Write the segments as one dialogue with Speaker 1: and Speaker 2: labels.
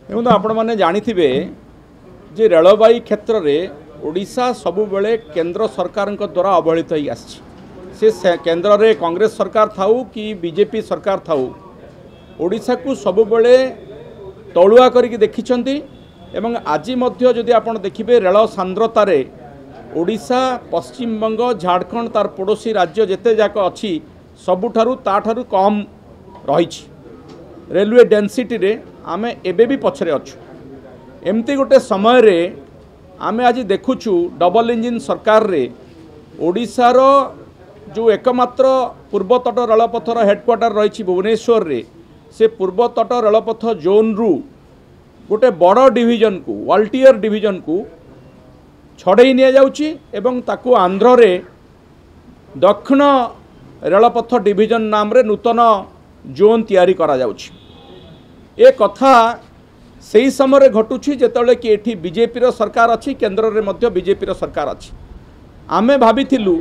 Speaker 1: देखो आपण मैंने जानिथिबे जे रेलवाई क्षेत्र में ओडिशा सबुबले केंद्र सरकार द्वारा अवहेलित हो आसी से केंद्र में कांग्रेस सरकार थाऊ कि बीजेपी सरकार थाऊ ओडिशा को सबुबले तलुआ करके देखिछंती एवं आज मध्य जदि आपण देखिबे रेल सांद्रतार ओडिशा पश्चिम बंग झारखंड तार पड़ोसी राज्य जेते जाक अच्छी सबुठारु ताठारु कम रही रेलवे डेंसिटी रे आमे एबे भी पछरे अच्छु एमती गोटे समय रे आमे आज देखुचु डबल इंजिन सरकार रे ओडिशार जो एकमात्र पूर्वतट रेलपथर हेडक्वार्टर रही भुवनेश्वर रे से पूर्वतट रेलपथ जोन रु गोटे बड़ डिविजन को वाल्टियर डिविजन को छड़े नि जाउची एवं ताकू आंध्र रे दक्षिण रेलपथ डिविजन नाम रे नूतन जोन तैयारी करा जाउची। ए कथा सही समय घटुची जेतले कि एठी बीजेपी रो सरकार अच्छी केंद्र रे मध्य बीजेपी रो सरकार अच्छी आमे भाबिथिलु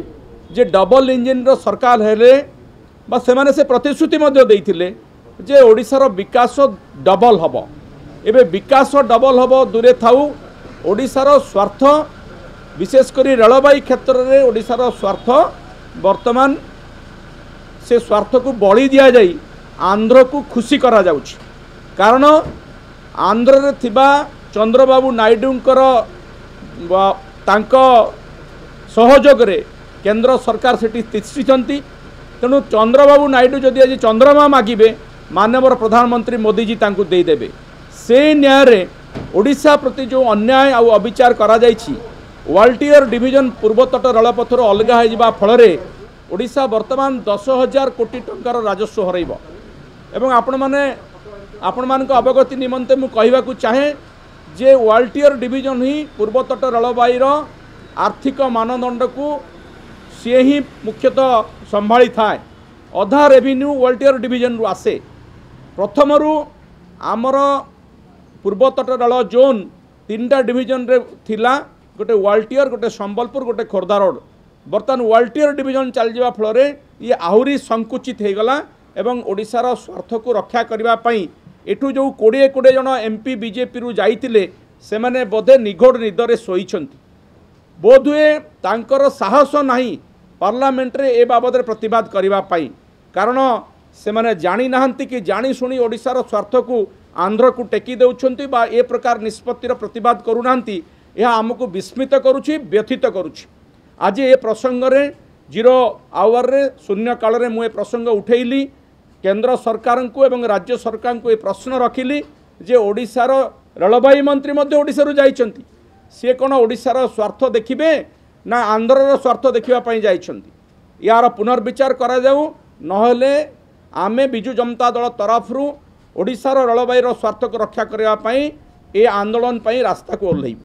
Speaker 1: जे डबल इंजिन रो सरकार हेले बा सेमाने से प्रतिश्रुति मध्य देइथिले जे ओडिशार विकास डबल हबो एबे विकास डबल हबो दूरे थाउ ओडिशार स्वार्थ विशेषकर रेलवाई क्षेत्र में ओडिशार स्वार्थ वर्तमान से स्वार्थ को बड़ी दिया जाई आंध्र को खुशी करा जाउछि कारण आंध्र रे थिबा चंद्रबाबू नायडूंकर तांको सहयोग रे केंद्र सरकार सेठी तिष्ठिचंती तेणु चंद्रबाबू नायडू जदि आज चंद्रमा मागिबे माननीय प्रधानमंत्री मोदी जी तांको दे देबे से न्याय रे ओडिशा प्रति जो अन्याय आ अविचार करा जायछि वाल्टियर डिविजन पूर्वतट रेलपथर अलगा हो फल ओडिशा वर्तमान 10,000 कोटी टंकार राजस्व हरइब एवं आपण मान अवगति निमंते मु कहवाकू चाहे जे वाल्टियर डिविजन ही पूर्वतट रेलवाईर आर्थिक मानदंड को सी ही मुख्यतः संभाली थाए अधा रेवेन्यू वाल्टियर डिविजन रु आसे प्रथम आमर पूर्वतट रेल जोन 3टा डिविजन रे थिला गोटे वाल्टियर गोटे संबलपुर गोटे खोर्धा रोड बर्तमान वाल्टियर डिविजन चल जावा फल ये आहुरी संकुचित हो गला एवं ओडिशार स्वार्थ को रक्षा करने एठू जो 20 जन एमपी बीजेपी रु जाइतिले से माने बोधे निघोड़ निदरे शोइछंती बोधुए तांकर साहस नाही पार्लियामेंट रे ए बाबद प्रतिवाद करबा पई कारण से माने जानी नाहंती कि जानी सुनी ओडिशार स्वार्थ को आंध्र को टेकी देउछंती बा ए प्रकार निष्पत्तिर प्रतिवाद करूनांती यह आमको विस्मित करुछि व्यथित करुछि। आज ए प्रसंग रे 0 आवर रे शून्य काल रे मु ए प्रसंग उठेइली केंद्र सरकार को एवं राज्य सरकार को ए प्रश्न रखिली जे ओडिशार रेलवाई मंत्री मध्य ओडिशा रु जाइछंती से कोन ओडिशार स्वार्थ देखिबे ना आंध्रर स्वार्थ देखिबा पई जाइछंती यार पुनर्विचार करा जाऊ नहले आमे बिजु जनता दल तरफ रु ओडिशार रेलवाईर स्वार्थ को रक्षा करबा पई ए आंदोलन पई रास्ता को ओल्लैबु।